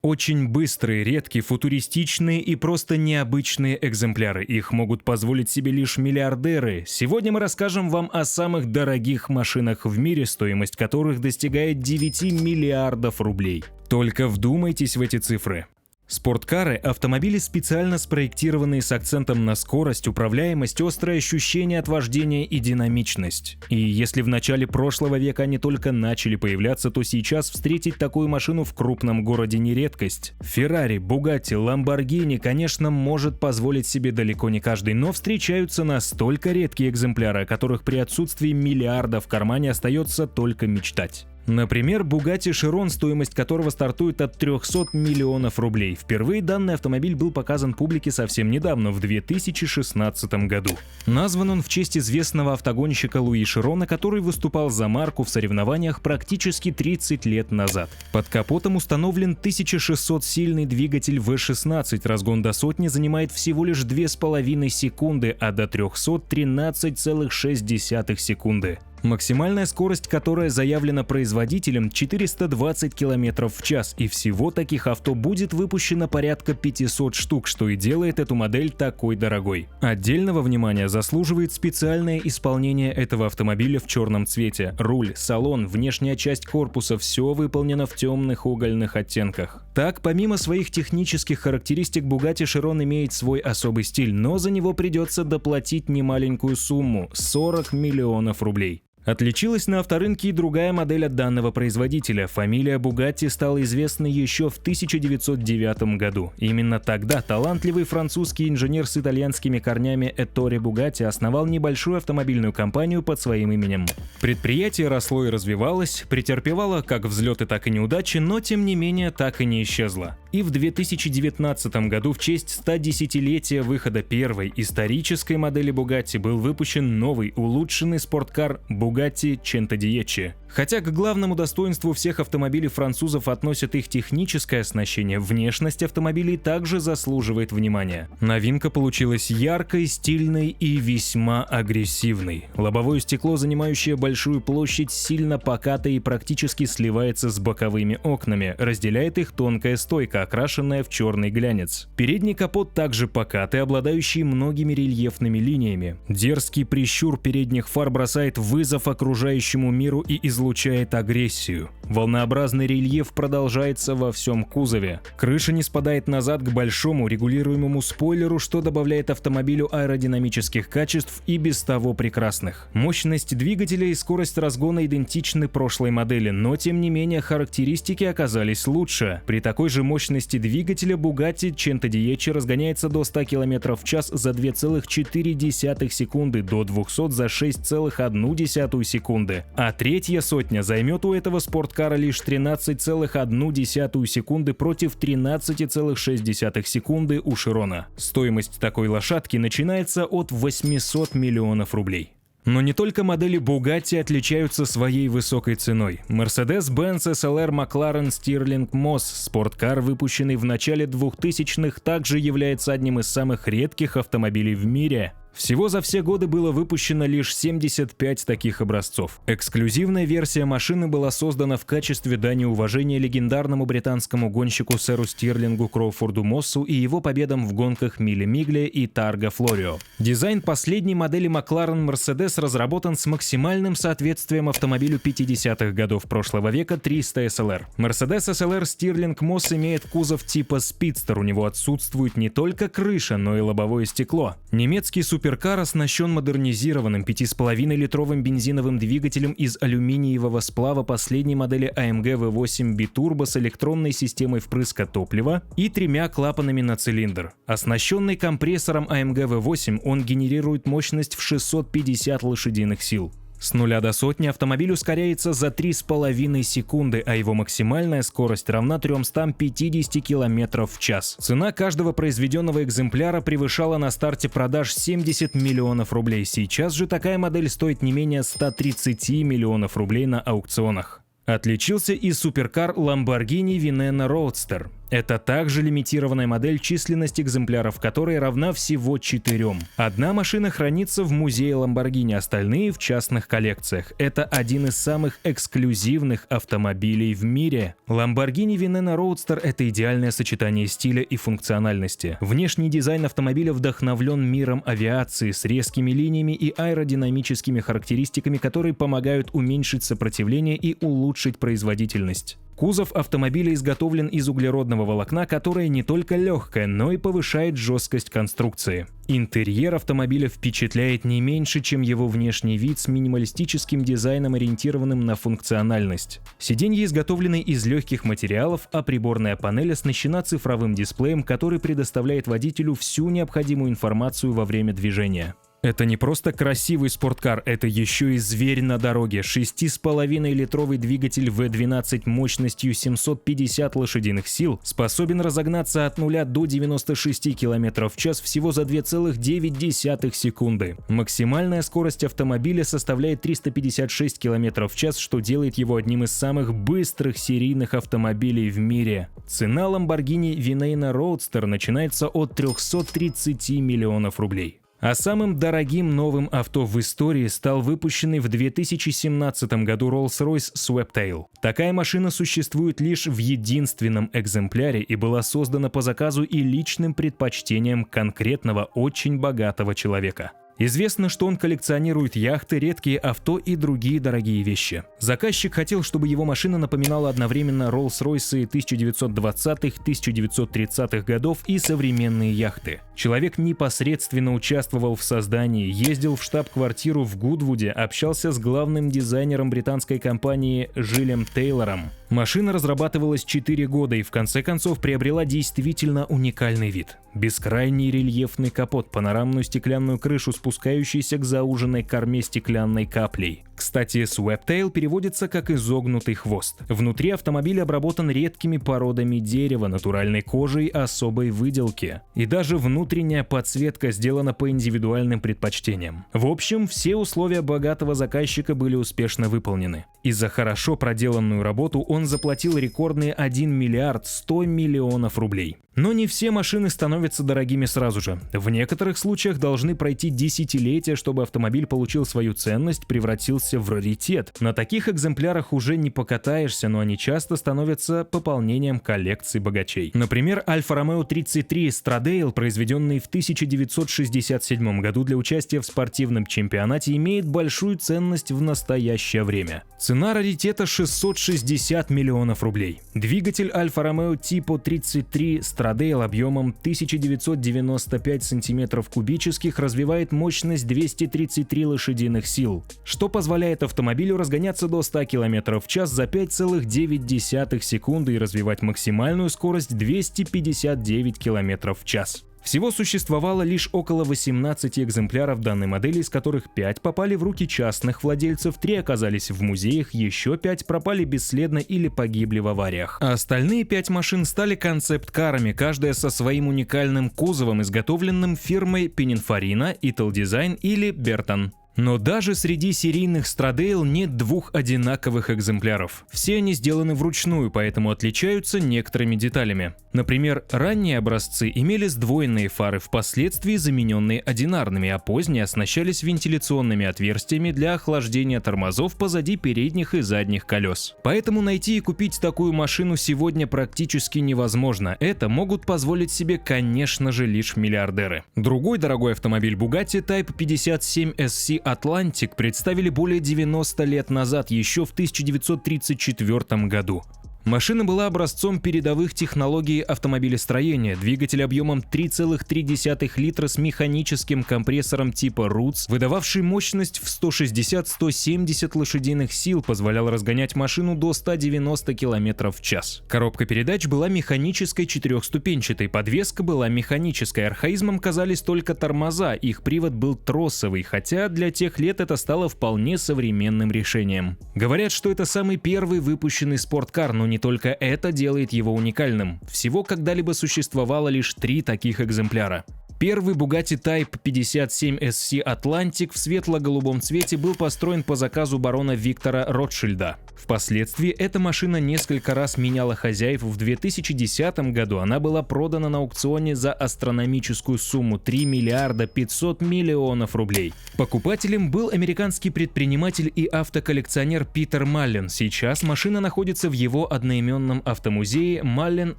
Очень быстрые, редкие, футуристичные и просто необычные экземпляры. Их могут позволить себе лишь миллиардеры. Сегодня мы расскажем вам о самых дорогих машинах в мире, стоимость которых достигает 9 миллиардов рублей. Только вдумайтесь в эти цифры. Спорткары – автомобили, специально спроектированные с акцентом на скорость, управляемость, острое ощущение от вождения и динамичность. И если в начале прошлого века они только начали появляться, то сейчас встретить такую машину в крупном городе не редкость. Феррари, Бугатти, Ламборгини, конечно, может позволить себе далеко не каждый, но встречаются настолько редкие экземпляры, о которых при отсутствии миллиарда в кармане остается только мечтать. Например, Bugatti Chiron, стоимость которого стартует от 300 миллионов рублей. Впервые данный автомобиль был показан публике совсем недавно, в 2016 году. Назван он в честь известного автогонщика Луи Широна, который выступал за марку в соревнованиях практически 30 лет назад. Под капотом установлен 1600-сильный двигатель V16, разгон до сотни занимает всего лишь 2,5 секунды, а до 300 – 13,6 секунды. Максимальная скорость, которая заявлена производителем, 420 км в час, и всего таких авто будет выпущено порядка 500 штук, что и делает эту модель такой дорогой. Отдельного внимания заслуживает специальное исполнение этого автомобиля в черном цвете. Руль, салон, внешняя часть корпуса – все выполнено в темных угольных оттенках. Так, помимо своих технических характеристик, Bugatti Chiron имеет свой особый стиль, но за него придется доплатить немаленькую сумму – 40 миллионов рублей. Отличилась на авторынке и другая модель от данного производителя. Фамилия Bugatti стала известна еще в 1909 году. Именно тогда талантливый французский инженер с итальянскими корнями Ettore Bugatti основал небольшую автомобильную компанию под своим именем. Предприятие росло и развивалось, претерпевало как взлеты, так и неудачи, но тем не менее так и не исчезло. И в 2019 году в честь 110-летия выхода первой исторической модели Bugatti был выпущен новый улучшенный спорткар Bugatti Centodieci. Хотя к главному достоинству всех автомобилей французов относят их техническое оснащение, внешность автомобилей также заслуживает внимания. Новинка получилась яркой, стильной и весьма агрессивной. Лобовое стекло, занимающее большую площадь, сильно покатое и практически сливается с боковыми окнами, разделяет их тонкая стойка, окрашенная в черный глянец. Передний капот также покатый, обладающий многими рельефными линиями. Дерзкий прищур передних фар бросает вызов окружающему миру и излучает агрессию. Волнообразный рельеф продолжается во всем кузове. Крыша не спадает назад к большому регулируемому спойлеру, что добавляет автомобилю аэродинамических качеств и без того прекрасных. Мощность двигателя и скорость разгона идентичны прошлой модели, но тем не менее характеристики оказались лучше. При такой же мощности двигателя Bugatti Centodieci разгоняется до 100 км в час за 2,4 секунды, до 200 за 6,1 секунды, а третья сотня займет у этого спорткара лишь 13,1 секунды против 13,6 секунды у Широна. Стоимость такой лошадки начинается от 800 миллионов рублей. Но не только модели Bugatti отличаются своей высокой ценой. Mercedes-Benz SLR McLaren Stirling Moss, спорткар, выпущенный в начале 2000-х, также является одним из самых редких автомобилей в мире. Всего за все годы было выпущено лишь 75 таких образцов. Эксклюзивная версия машины была создана в качестве дани уважения легендарному британскому гонщику сэру Стирлингу Кроуфорду Моссу и его победам в гонках Миле Мигле и Тарго Флорио. Дизайн последней модели McLaren Mercedes разработан с максимальным соответствием автомобилю 50-х годов прошлого века 300 SLR. Mercedes SLR Stirling Moss имеет кузов типа Speedster, у него отсутствует не только крыша, но и лобовое стекло. Немецкий суперкар оснащен модернизированным 5,5-литровым бензиновым двигателем из алюминиевого сплава последней модели AMG V8 Biturbo с электронной системой впрыска топлива и 3 клапанами на цилиндр. Оснащенный компрессором AMG V8, он генерирует мощность в 650 лошадиных сил. С 0 до сотни автомобиль ускоряется за 3,5 секунды, а его максимальная скорость равна 350 км в час. Цена каждого произведенного экземпляра превышала на старте продаж 70 миллионов рублей. Сейчас же такая модель стоит не менее 130 миллионов рублей на аукционах. Отличился и суперкар Lamborghini Veneno Roadster. Это также лимитированная модель, численность экземпляров которой равна всего 4. Одна машина хранится в музее Lamborghini, остальные в частных коллекциях. Это один из самых эксклюзивных автомобилей в мире. Lamborghini Veneno Roadster — это идеальное сочетание стиля и функциональности. Внешний дизайн автомобиля вдохновлен миром авиации с резкими линиями и аэродинамическими характеристиками, которые помогают уменьшить сопротивление и улучшить производительность. Кузов автомобиля изготовлен из углеродного волокна, которое не только легкое, но и повышает жесткость конструкции. Интерьер автомобиля впечатляет не меньше, чем его внешний вид с минималистическим дизайном, ориентированным на функциональность. Сиденья изготовлены из легких материалов, а приборная панель оснащена цифровым дисплеем, который предоставляет водителю всю необходимую информацию во время движения. Это не просто красивый спорткар, это еще и зверь на дороге. 6,5-литровый двигатель V12 мощностью 750 лошадиных сил способен разогнаться от 0 до 96 км в час всего за 2,9 секунды. Максимальная скорость автомобиля составляет 356 км в час, что делает его одним из самых быстрых серийных автомобилей в мире. Цена Lamborghini Veneno Roadster начинается от 330 миллионов рублей. А самым дорогим новым авто в истории стал выпущенный в 2017 году Rolls-Royce Sweptail. Такая машина существует лишь в единственном экземпляре и была создана по заказу и личным предпочтениям конкретного очень богатого человека. Известно, что он коллекционирует яхты, редкие авто и другие дорогие вещи. Заказчик хотел, чтобы его машина напоминала одновременно Rolls-Royce 1920-1930-х годов и современные яхты. Человек непосредственно участвовал в создании, ездил в штаб-квартиру в Гудвуде, общался с главным дизайнером британской компании Жилем Тейлором. Машина разрабатывалась 4 года и в конце концов приобрела действительно уникальный вид. Бескрайний рельефный капот, панорамную стеклянную крышу, спускающийся к зауженной корме стеклянной каплей. Кстати, Sweptail переводится как «изогнутый хвост». Внутри автомобиль обработан редкими породами дерева, натуральной кожей особой выделки. И даже внутренняя подсветка сделана по индивидуальным предпочтениям. В общем, все условия богатого заказчика были успешно выполнены. И за хорошо проделанную работу он заплатил рекордные 1 миллиард 100 миллионов рублей. Но не все машины становятся дорогими сразу же. В некоторых случаях должны пройти десятилетия, чтобы автомобиль получил свою ценность, превратился в раритет. На таких экземплярах уже не покатаешься, но они часто становятся пополнением коллекции богачей. Например, Alfa Romeo 33 Stradale, произведенный в 1967 году для участия в спортивном чемпионате, имеет большую ценность в настоящее время. Цена раритета 660 миллионов рублей. Двигатель Alfa Romeo Tipo 33 Stradale объемом 1995 сантиметров кубических развивает мощность 233 лошадиных сил, что позволяет автомобилю разгоняться до 100 км в час за 5,9 секунды и развивать максимальную скорость 259 км в час. Всего существовало лишь около 18 экземпляров данной модели, из которых 5 попали в руки частных владельцев, 3 оказались в музеях, еще 5 пропали бесследно или погибли в авариях. А остальные 5 машин стали концепт-карами, каждая со своим уникальным кузовом, изготовленным фирмой Pininfarina, Italdesign или Burton. Но даже среди серийных Stradale нет двух одинаковых экземпляров. Все они сделаны вручную, поэтому отличаются некоторыми деталями. Например, ранние образцы имели сдвоенные фары, впоследствии замененные одинарными, а поздние оснащались вентиляционными отверстиями для охлаждения тормозов позади передних и задних колес. Поэтому найти и купить такую машину сегодня практически невозможно. Это могут позволить себе, конечно же, лишь миллиардеры. Другой дорогой автомобиль Bugatti Type 57 SC Atlantic представили более 90 лет назад, еще в 1934 году. Машина была образцом передовых технологий автомобилестроения, двигатель объемом 3,3 литра с механическим компрессором типа Roots, выдававший мощность в 160-170 лошадиных сил, позволял разгонять машину до 190 км в час. Коробка передач была механической четырехступенчатой, подвеска была механической, архаизмом казались только тормоза, их привод был тросовый, хотя для тех лет это стало вполне современным решением. Говорят, что это самый первый выпущенный спорткар, но не только это делает его уникальным. Всего когда-либо существовало лишь 3 таких экземпляра. Первый Bugatti Type 57 SC Atlantic в светло-голубом цвете был построен по заказу барона Виктора Ротшильда. Впоследствии эта машина несколько раз меняла хозяев. В 2010 году она была продана на аукционе за астрономическую сумму 3 миллиарда 500 миллионов рублей. Покупателем был американский предприниматель и автоколлекционер Питер Маллен. Сейчас машина находится в его одноименном автомузее Mallen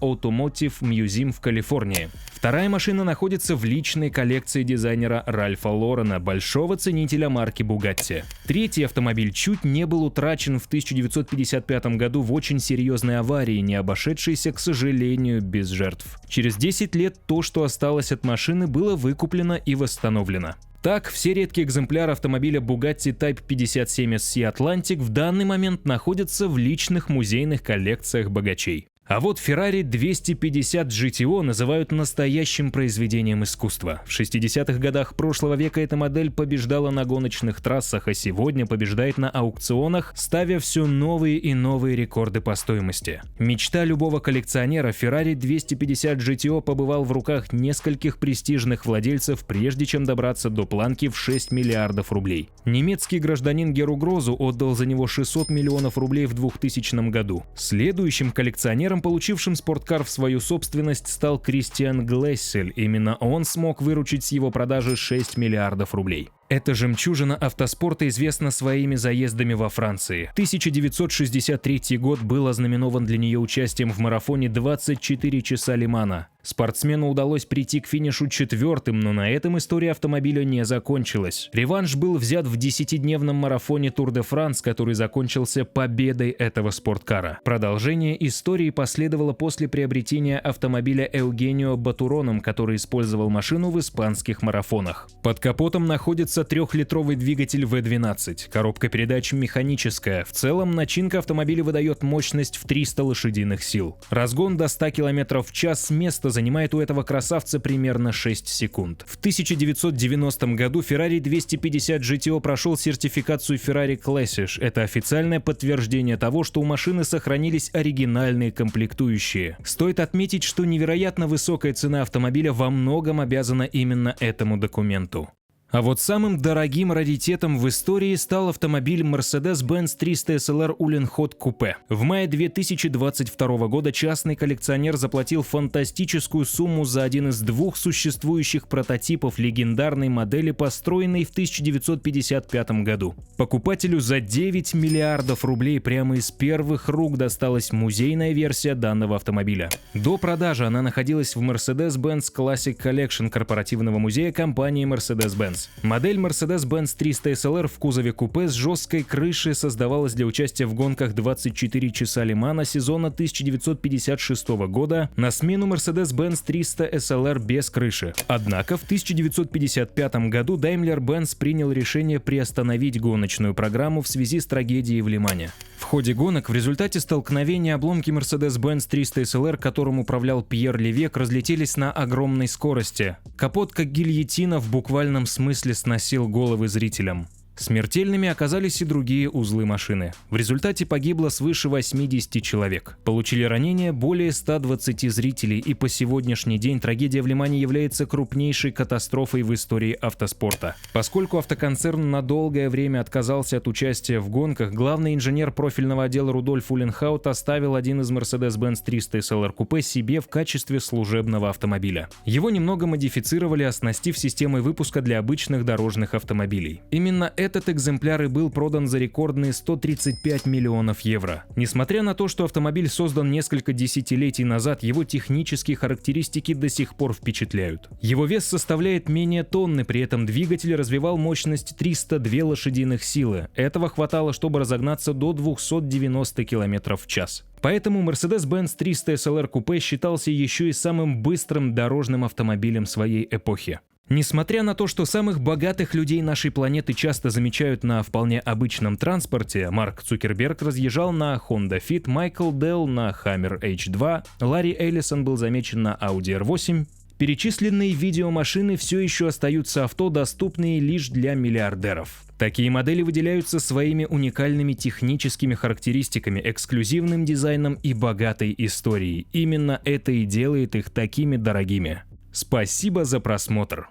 Automotive Museum в Калифорнии. Вторая машина находится в личной коллекции дизайнера Ральфа Лорена, большого ценителя марки Bugatti. Третий автомобиль чуть не был утрачен в 1955 году в очень серьезной аварии, не обошедшейся, к сожалению, без жертв. Через 10 лет то, что осталось от машины, было выкуплено и восстановлено. Так, все редкие экземпляры автомобиля Bugatti Type 57 SC Atlantic в данный момент находятся в личных музейных коллекциях богачей. А вот Ferrari 250 GTO называют настоящим произведением искусства. В 60-х годах прошлого века эта модель побеждала на гоночных трассах, а сегодня побеждает на аукционах, ставя все новые и новые рекорды по стоимости. Мечта любого коллекционера, Ferrari 250 GTO побывал в руках нескольких престижных владельцев, прежде чем добраться до планки в 6 миллиардов рублей. Немецкий гражданин Геру Грозу отдал за него 600 миллионов рублей в 2000 году. Следующим коллекционером, получившим спорткар в свою собственность, стал Кристиан Глессель. Именно он смог выручить с его продажи 6 миллиардов рублей. Эта жемчужина автоспорта известна своими заездами во Франции. 1963 год был ознаменован для нее участием в марафоне 24 часа Ле-Мана. Спортсмену удалось прийти к финишу четвертым, но на этом история автомобиля не закончилась. Реванш был взят в 10-дневном марафоне Тур-де-Франс, который закончился победой этого спорткара. Продолжение истории последовало после приобретения автомобиля Eugenio Baturoном, который использовал машину в испанских марафонах. Под капотом находится 3-литровый двигатель V12, коробка передач механическая. В целом начинка автомобиля выдает мощность в 300 лошадиных сил. Разгон до 100 км в час, место занимает у этого красавца примерно 6 секунд. В 1990 году Ferrari 250 GTO прошел сертификацию Ferrari Classic. Это официальное подтверждение того, что у машины сохранились оригинальные комплектующие. Стоит отметить, что невероятно высокая цена автомобиля во многом обязана именно этому документу. А вот самым дорогим раритетом в истории стал автомобиль Mercedes-Benz 300 SLR Uhlenhaut Coupe. В мае 2022 года частный коллекционер заплатил фантастическую сумму за один из двух существующих прототипов легендарной модели, построенной в 1955 году. Покупателю за 9 миллиардов рублей прямо из первых рук досталась музейная версия данного автомобиля. До продажи она находилась в Mercedes-Benz Classic Collection корпоративного музея компании Mercedes-Benz. Модель Mercedes-Benz 300 SLR в кузове купе с жесткой крышей создавалась для участия в гонках 24 часа Ле-Мана сезона 1956 года на смену Mercedes-Benz 300 SLR без крыши. Однако в 1955 году Daimler-Benz принял решение приостановить гоночную программу в связи с трагедией в Ле-Мане. В ходе гонок в результате столкновения обломки Mercedes-Benz 300 SLR, которым управлял Пьер Левек, разлетелись на огромной скорости. Капот, как гильотина, в буквальном смысле сносил головы зрителям. Смертельными оказались и другие узлы машины. В результате погибло свыше 80 человек. Получили ранения более 120 зрителей, и по сегодняшний день трагедия в Ле-Мане является крупнейшей катастрофой в истории автоспорта. Поскольку автоконцерн на долгое время отказался от участия в гонках, главный инженер профильного отдела Рудольф Uhlenhaut оставил один из Mercedes-Benz 300 SLR Coupe себе в качестве служебного автомобиля. Его немного модифицировали, оснастив системой выпуска для обычных дорожных автомобилей. Именно этот экземпляр и был продан за рекордные 135 миллионов евро. Несмотря на то, что автомобиль создан несколько десятилетий назад, его технические характеристики до сих пор впечатляют. Его вес составляет менее тонны, при этом двигатель развивал мощность 302 лошадиных силы. Этого хватало, чтобы разогнаться до 290 км в час. Поэтому Mercedes-Benz 300 SLR Coupe считался еще и самым быстрым дорожным автомобилем своей эпохи. Несмотря на то, что самых богатых людей нашей планеты часто замечают на вполне обычном транспорте, Марк Цукерберг разъезжал на Honda Fit, Майкл Делл на Hammer H2, Ларри Эллисон был замечен на Audi R8, перечисленные видеомашины все еще остаются авто, доступные лишь для миллиардеров. Такие модели выделяются своими уникальными техническими характеристиками, эксклюзивным дизайном и богатой историей. Именно это и делает их такими дорогими. Спасибо за просмотр.